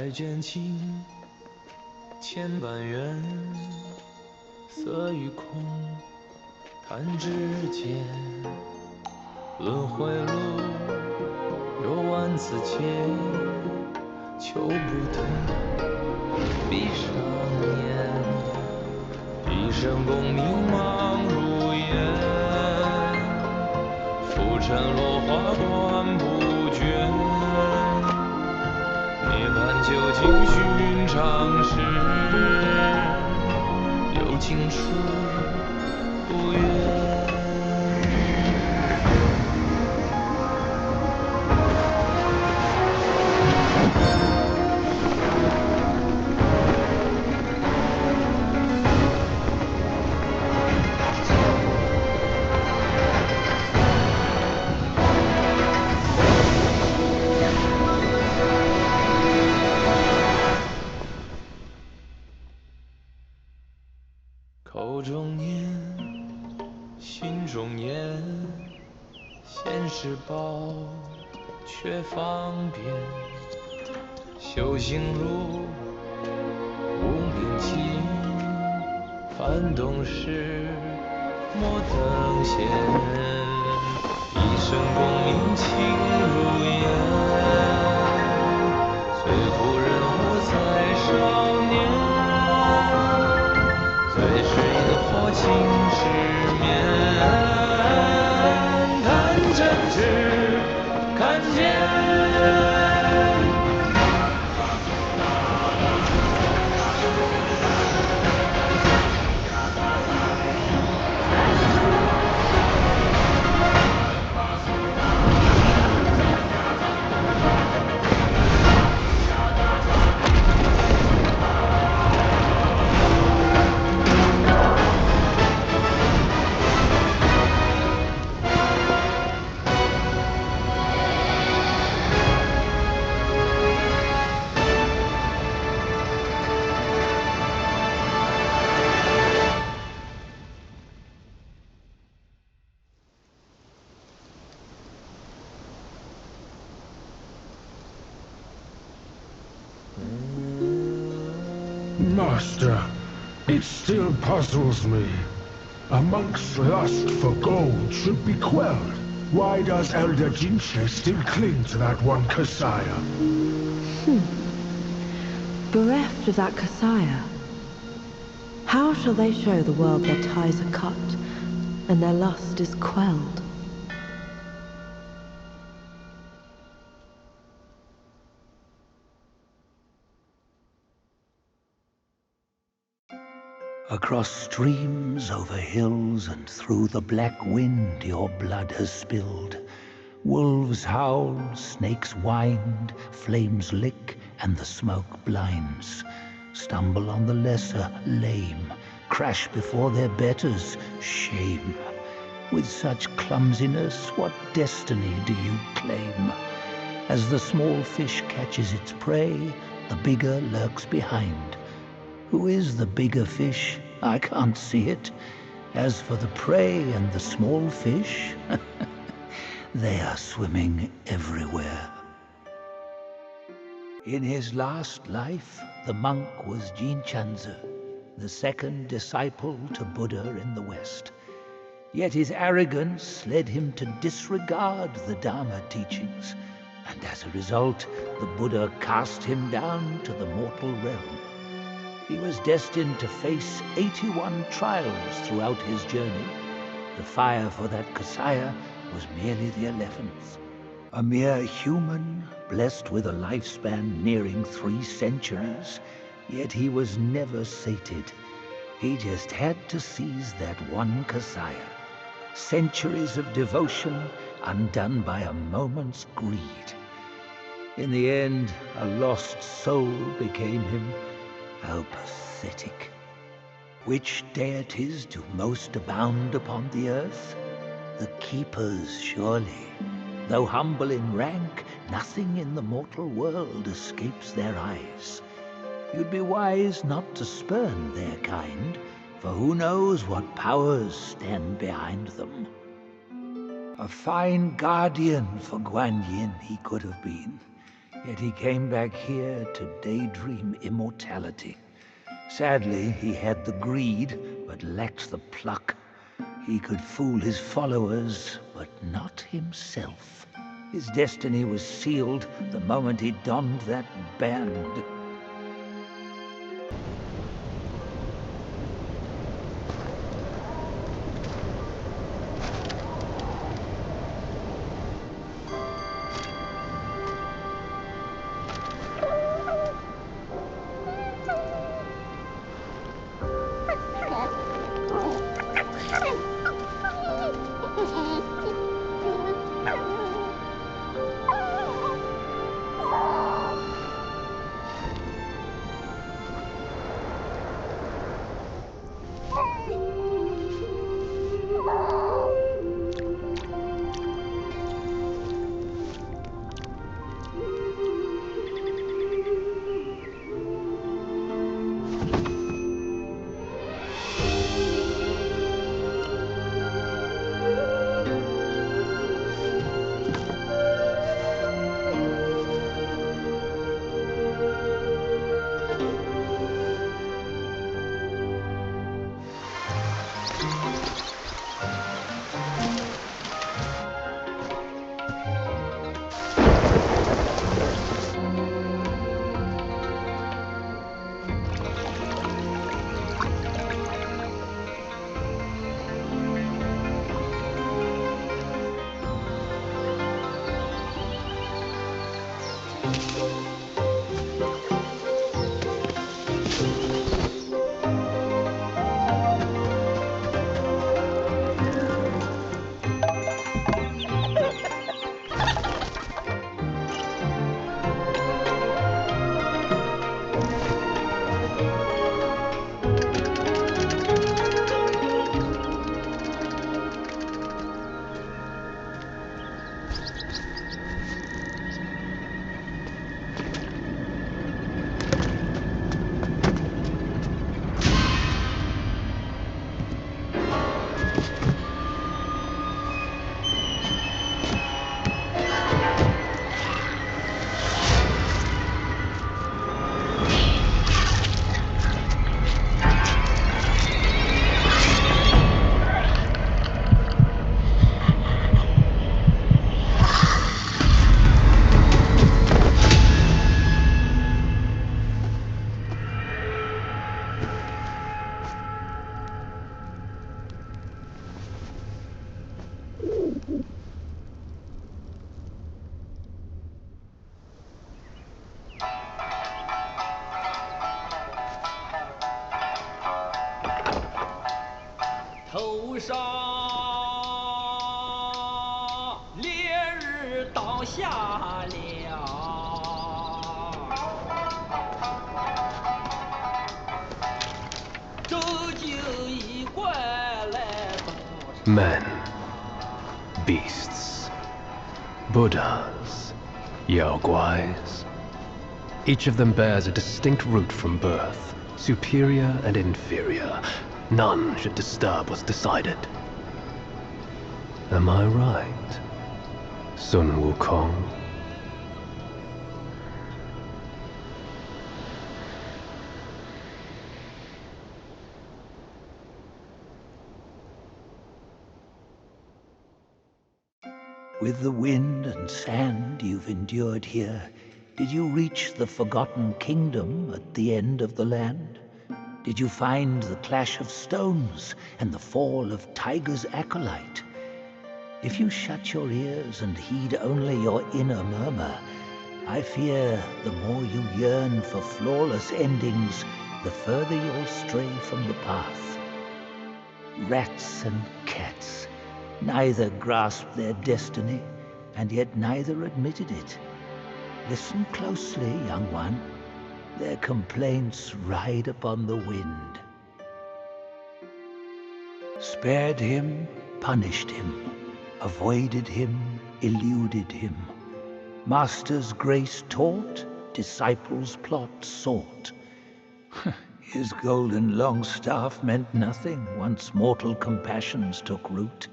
再卷起千般缘，色与空，弹指间，轮回路有万次劫，求不得，闭上眼，一生功名忙如烟，浮沉落花断不绝，涅槃究竟寻常事，有情处不远。口中念，心中言，现世报却方便。修行路无名尽，幡动时莫等闲。一生功名情如烟，虽夫人我在少年。最是萤火情失眠，弹真只看见。Master, it still puzzles me. A monk's lust for gold should be quelled. Why does Elder Jinche still cling to that one Kasaya? Bereft of that Kasaya, how shall they show the world their ties are cut and their lust is quelled? Across streams, over hills, and through the black wind your blood has spilled. Wolves howl, snakes wind, flames lick, and the smoke blinds. Stumble on the lesser, lame, crash before their betters, shame. With such clumsiness, what destiny do you claim? As the small fish catches its prey, the bigger lurks behind. Who is the bigger fish? I can't see it. As for the prey and the small fish, they are swimming everywhere. In his last life, the monk was Jinchen, the second disciple to Buddha in the West. Yet his arrogance led him to disregard the Dharma teachings, and as a result, the Buddha cast him down to the mortal realm. He was destined to face 81 trials throughout his journey. The fire for that Kasaya was merely the 11th. A mere human, blessed with a lifespan nearing 3 centuries, yet he was never sated. He just had to seize that one Kasaya. Centuries of devotion undone by a moment's greed. In the end, a lost soul became him. How pathetic. Which deities do most abound upon the earth? The keepers, surely. Though humble in rank, nothing in the mortal world escapes their eyes. You'd be wise not to spurn their kind, for who knows what powers stand behind them. A fine guardian for Guan Yin he could have been. Yet he came back here to daydream immortality. Sadly, he had the greed, but lacked the pluck. He could fool his followers, but not himself. His destiny was sealed the moment he donned that band. Men, beasts, Buddhas, Yaoguais. Each of them bears a distinct root from birth, superior and inferior. None should disturb what's decided. Am I right, Sun Wukong? With the wind and sand you've endured here, did you reach the forgotten kingdom at the end of the land? Did you find the clash of stones and the fall of Tiger's acolyte? If you shut your ears and heed only your inner murmur, I fear the more you yearn for flawless endings, the further you'll stray from the path. Rats and cats, neither grasped their destiny, and yet neither admitted it. Listen closely, young one. Their complaints ride upon the wind. Spared him, punished him. Avoided him, eluded him. Master's grace taught, disciples' plot sought. His golden long staff meant nothing once mortal compassions took root.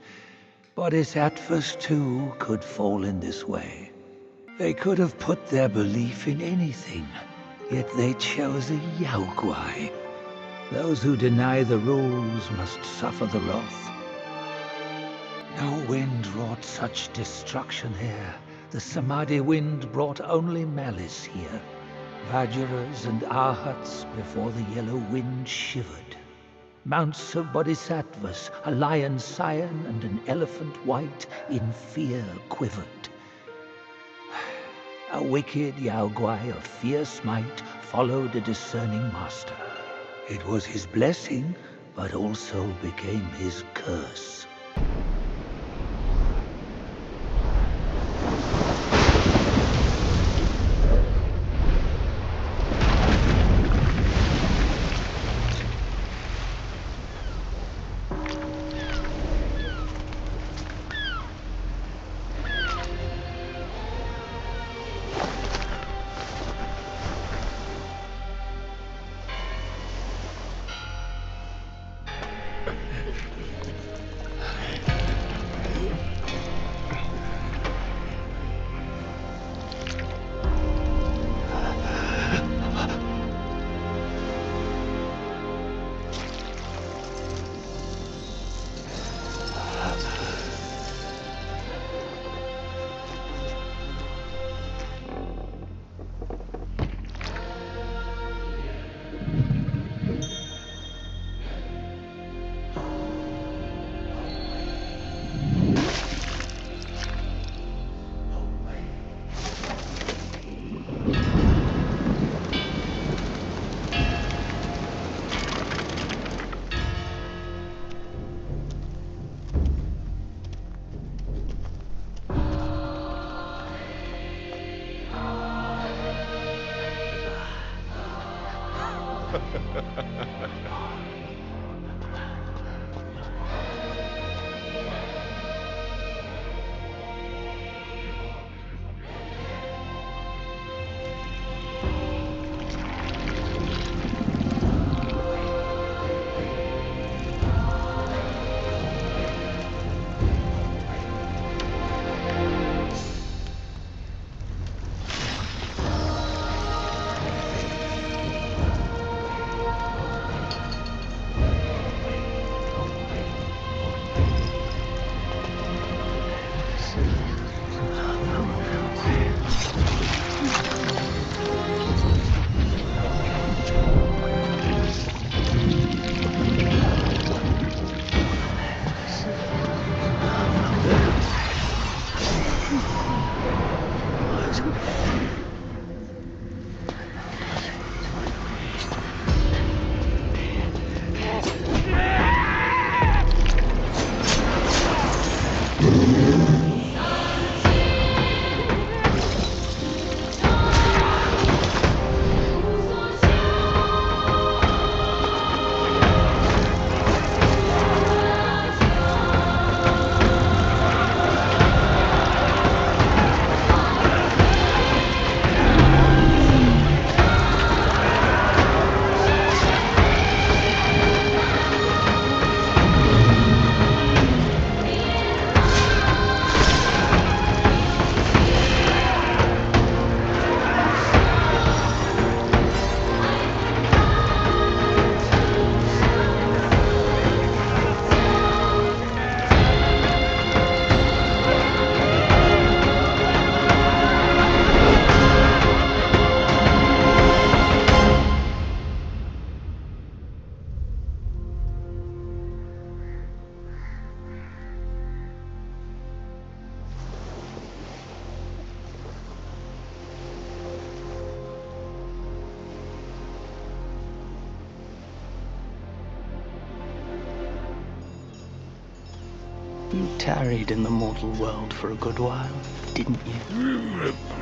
Bodhisattvas too could fall in this way. They could have put their belief in anything, yet they chose a Yaoguai. Those who deny the rules must suffer the wrath. No wind wrought such destruction here. The Samadhi wind brought only malice here. Vajras and Arhats before the yellow wind shivered. Mounts of bodhisattvas, a lion scion and an elephant white, in fear quivered. A wicked Yaoguai of fierce might followed a discerning master. It was his blessing, but also became his curse. You tarried in the mortal world for a good while, didn't you?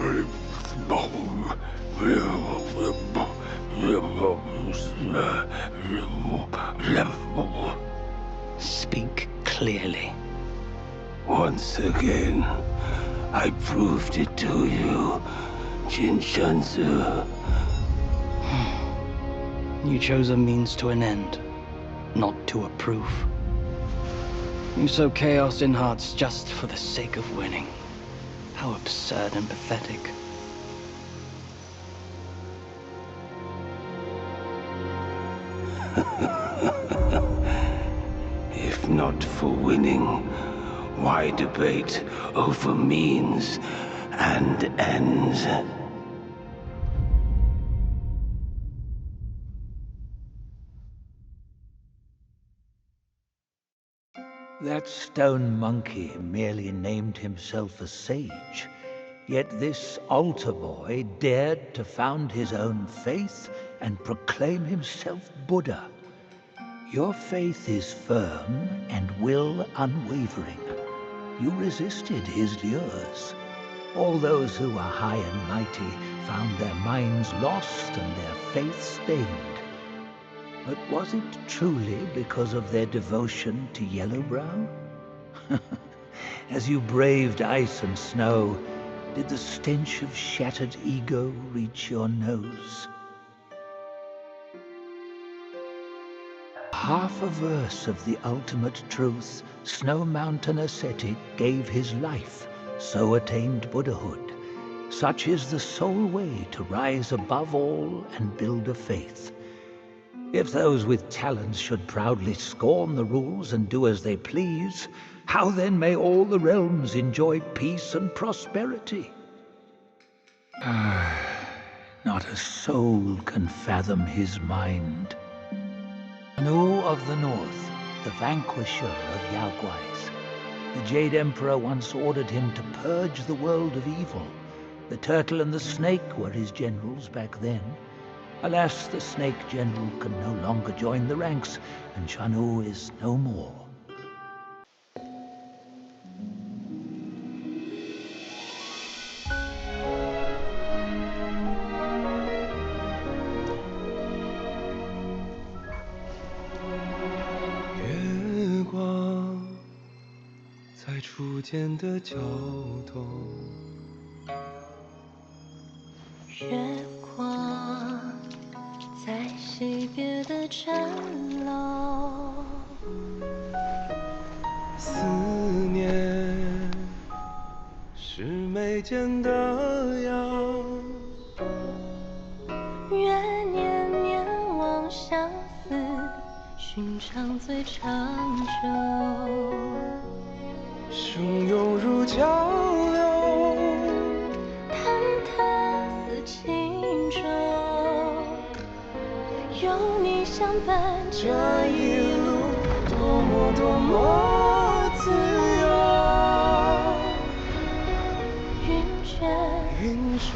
Speak clearly. Once again, I proved it to you, Jinshanzu. You chose a means to an end, not to a proof. You sow chaos in hearts just for the sake of winning. How absurd and pathetic. If not for winning, why debate over means and ends? That stone monkey merely named himself a sage, yet this altar boy dared to found his own faith and proclaim himself Buddha. Your faith is firm and will unwavering. You resisted his lures. All those who were high and mighty found their minds lost and their faith stained. But was it truly because of their devotion to Yellowbrow? As you braved ice and snow, did the stench of shattered ego reach your nose? Half a verse of the ultimate truth, Snow Mountain ascetic gave his life, so attained Buddhahood. Such is the sole way to rise above all and build a faith. If those with talents should proudly scorn the rules and do as they please, how then may all the realms enjoy peace and prosperity? Not a soul can fathom his mind. Nu of the North, the vanquisher of Yaoguais. The Jade Emperor once ordered him to purge the world of evil. The turtle and the snake were his generals back then. Alas, the snake general can no longer join the ranks, and Shanu is no more.月光在初见的角头，月光在惜别的城楼，思念是眉间的药，愿念念望相思，寻常最长久。汹涌如江流，忐忑似轻舟，有你相伴，这一路多么多么自由。云卷云舒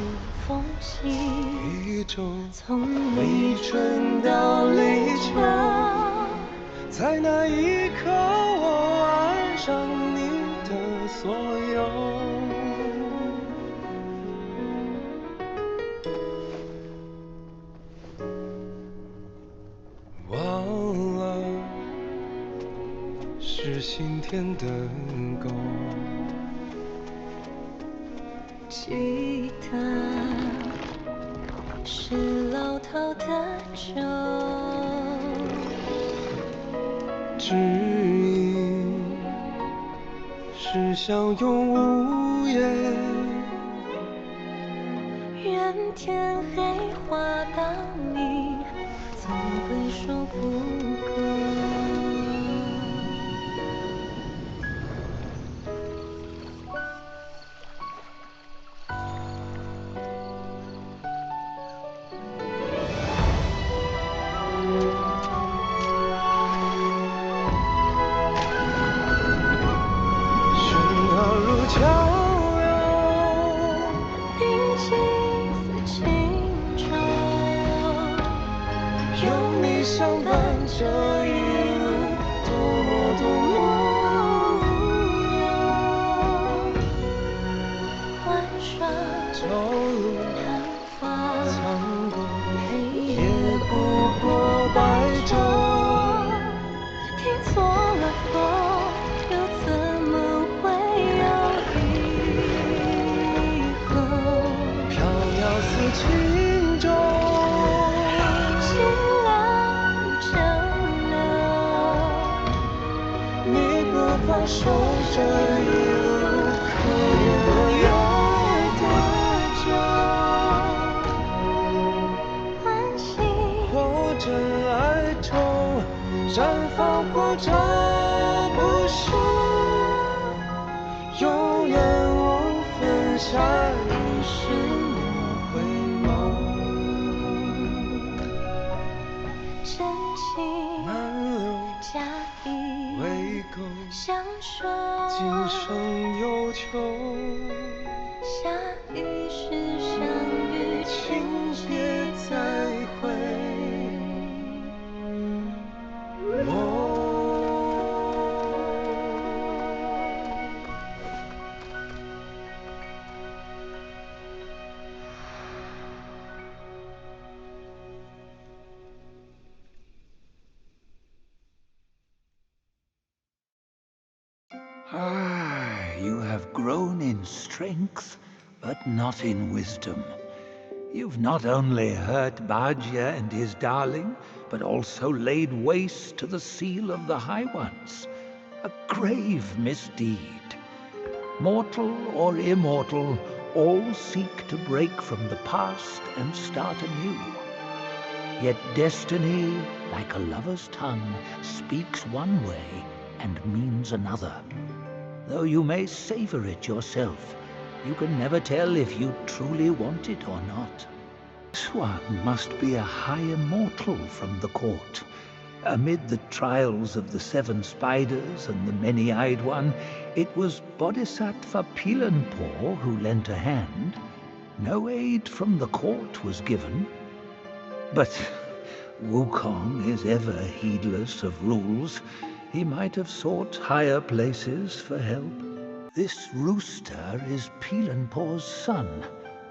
风起，一周，从立春到立秋，在那一刻我爱上你的所有。忘了是心田的沟，记得是老套的酒，知音是相拥无言，愿天黑花当你，总会说不够。江流，宁静似轻舟，有你相伴，这一路多么多么无忧。玩耍朝露昙花，苍过，黑也不过白昼。听错了风，又怎么会有以后？飘摇似轻舟，清凉如蒸馏，你不放手，这一路可怜了忧。绽放或者不是，永远无分下一世莫回眸。深情满流假意未够，相守，今生有求。下一世相遇，请别再回眸。You have grown in strength, but not in wisdom. You've not only hurt Bajia and his darling, but also laid waste to the seal of the High Ones. A grave misdeed. Mortal or immortal, all seek to break from the past and start anew. Yet destiny, like a lover's tongue, speaks one way and means another. Though you may savor it yourself, you can never tell if you truly want it or not. This one must be a high immortal from the court. Amid the trials of the 7 spiders and the many-eyed one, it was Bodhisattva Pilanpo who lent a hand. No aid from the court was given. But Wukong is ever heedless of rules. He might have sought higher places for help. This rooster is Pilanpo's son,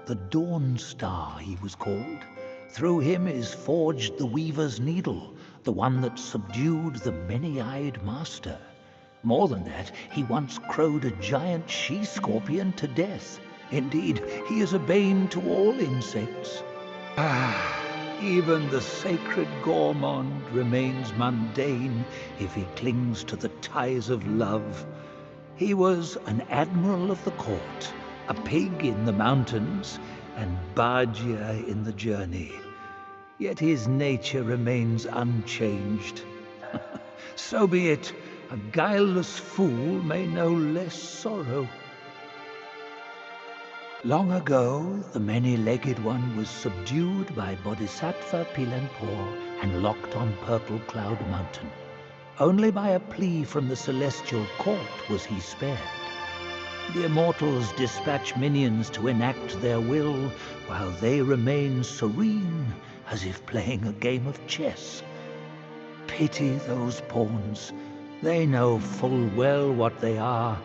the Dawn Star he was called. Through him is forged the weaver's needle, the one that subdued the many-eyed master. More than that, he once crowed a giant she-scorpion to death. Indeed, he is a bane to all insects. Even the sacred gourmand remains mundane if he clings to the ties of love. He was an admiral of the court, a pig in the mountains, and Bajia in the journey. Yet his nature remains unchanged. So be it. A guileless fool may know less sorrow. Long ago, the many-legged one was subdued by Bodhisattva Pilanpo and locked on Purple Cloud Mountain. Only by a plea from the celestial court was he spared. The immortals dispatch minions to enact their will, while they remain serene, as if playing a game of chess. Pity those pawns. They know full well what they are,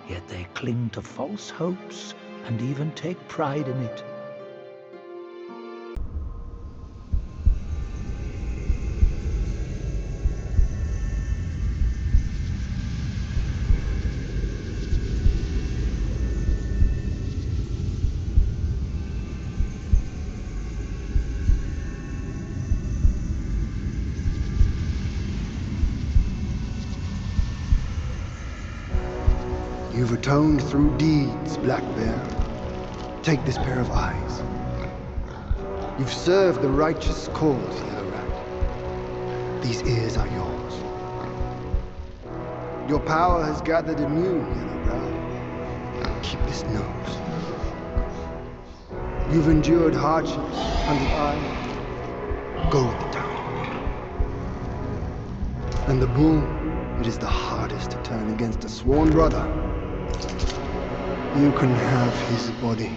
yet they cling to false hopes and even take pride in it. You've atoned through deeds, Black Bear. Take this pair of eyes. You've served the righteous cause, Yellow Rat. These ears are yours. Your power has gathered anew, Yellow Brow. Keep this nose. You've endured hardships under eye. Go with the tongue. And the boom, it is the hardest to turn against a sworn brother. You can have his body.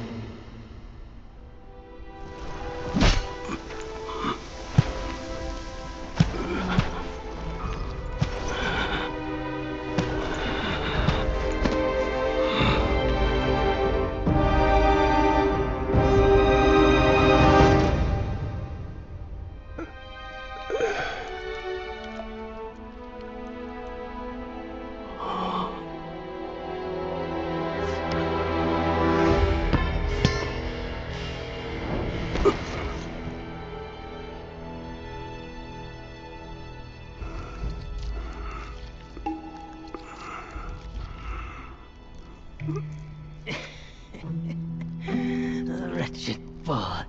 Wretched fool,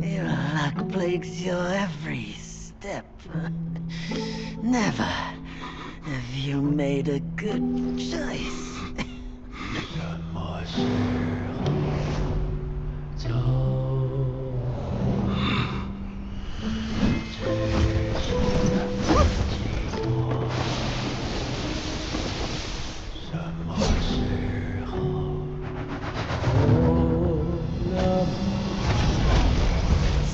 your luck plagues your every step. Never You made a good choice.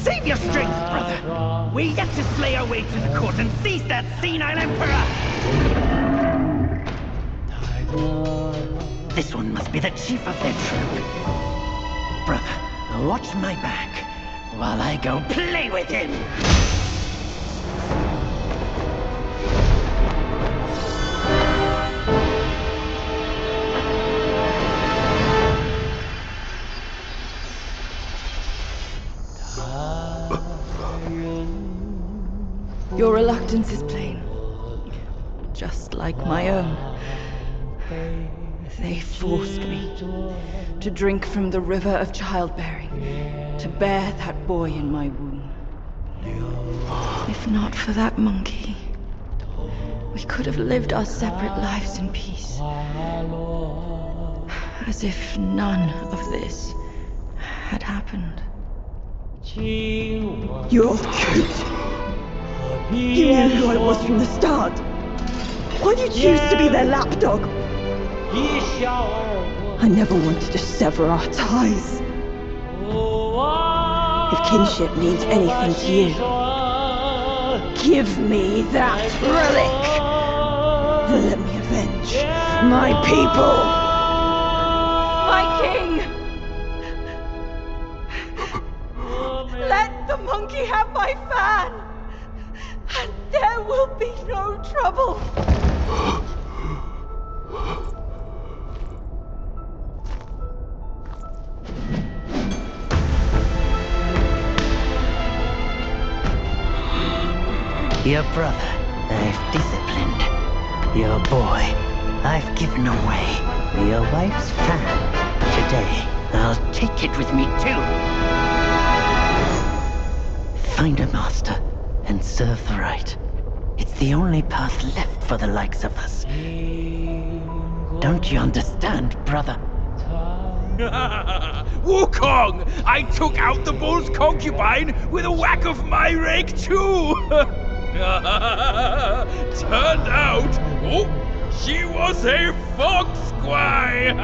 Save your strength, brother! We're yet to slay our way through the court and seize that senile emperor! This one must be the chief of their troop. Brother, watch my back while I go play with him! Your reluctance is plain, just like my own. They forced me to drink from the river of childbearing, to bear that boy in my womb. If not for that monkey, we could have lived our separate lives in peace. As if none of this had happened. You're cute. You knew who I was from the start. Why'd you choose to be their lapdog? I never wanted to sever our ties. If kinship means anything to you, give me that relic. And let me avenge my people. My king! Let the monkey have my fan! And there will be no trouble. Your brother, I've disciplined. Your boy, I've given away. Your wife's fan. Today, I'll take it with me too. Find a master and serve the right. It's the only path left for the likes of us. Don't you understand, brother? Wukong! I took out the bull's concubine with a whack of my rake too! Turned out, she was a fox squire!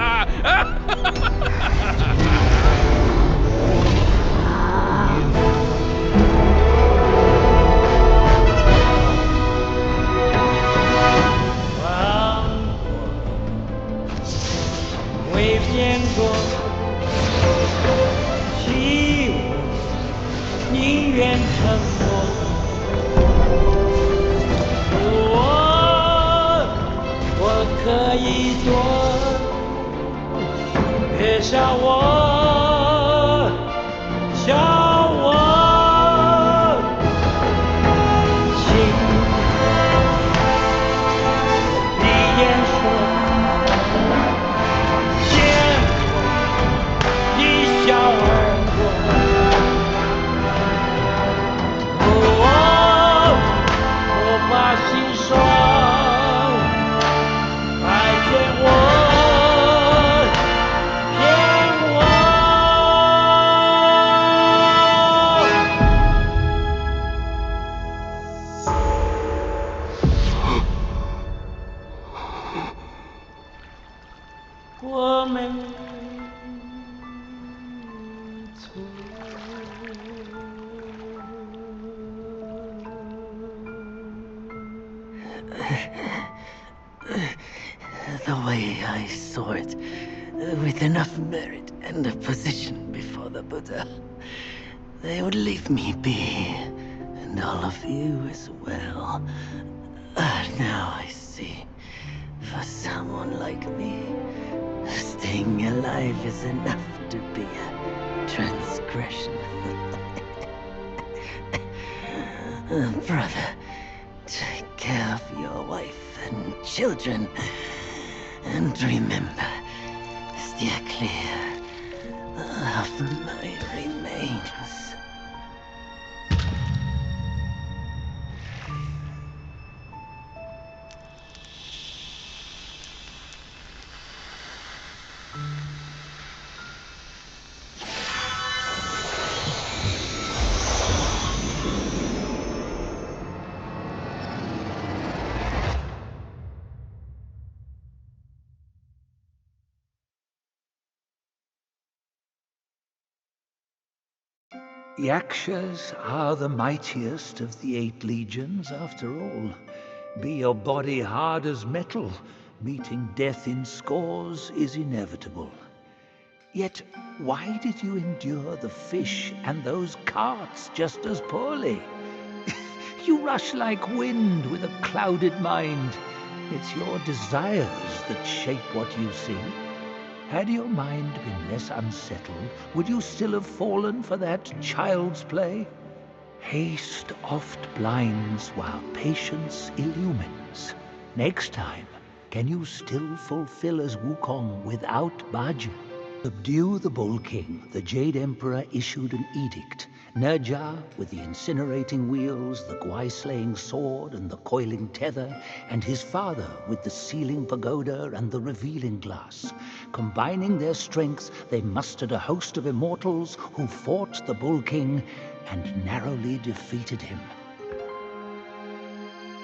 The way I saw it, with enough merit and a position before the Buddha, they would leave me be, and all of you as well. Now I see, for someone like me, staying alive is enough to be a transgression. Brother, take care of your wife and children. And remember, steer clear of my remains. Yakshas are the mightiest of the 8 legions, after all. Be your body hard as metal, meeting death in scores is inevitable. Yet, why did you endure the fish and those carts just as poorly? You rush like wind with a clouded mind. It's your desires that shape what you see. Had your mind been less unsettled, would you still have fallen for that child's play? Haste oft blinds while patience illumines. Next time, can you still fulfill as Wukong without Baju? Subdue the Bull King, the Jade Emperor issued an edict. Nerja, with the incinerating wheels, the Gwai-slaying sword, and the coiling tether, and his father with the sealing pagoda and the revealing glass. Combining their strength, they mustered a host of immortals who fought the Bull King and narrowly defeated him.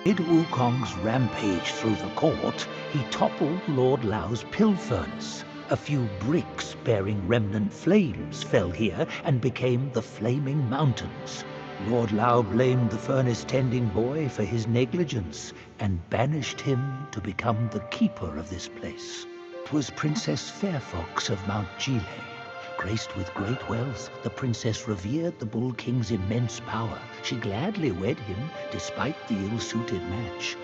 Amid Wukong's rampage through the court, he toppled Lord Lao's pill furnace. A few bricks bearing remnant flames fell here and became the Flaming Mountains. Lord Lao blamed the furnace-tending boy for his negligence and banished him to become the keeper of this place. It was Princess Fairfox of Mount Jile. Graced with great wealth, the princess revered the Bull King's immense power. She gladly wed him, despite the ill-suited match.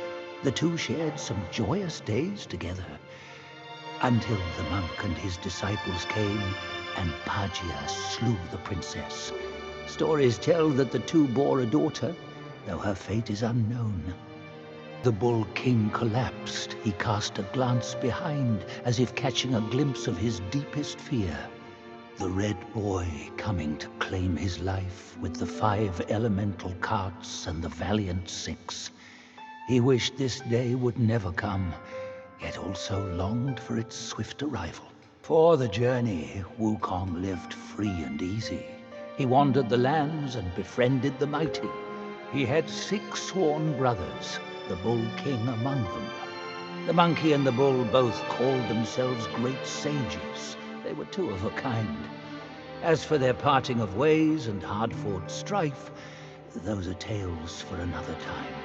The two shared some joyous days together, until the monk and his disciples came, and Bajia slew the princess. Stories tell that the two bore a daughter, though her fate is unknown. The Bull King collapsed. He cast a glance behind, as if catching a glimpse of his deepest fear. The Red Boy coming to claim his life with the 5 elemental carts and the valiant 6. He wished this day would never come, yet also longed for its swift arrival. For the journey, Wukong lived free and easy. He wandered the lands and befriended the mighty. He had 6 sworn brothers, the Bull King among them. The monkey and the bull both called themselves great sages. They were 2 of a kind. As for their parting of ways and hard-fought strife, those are tales for another time.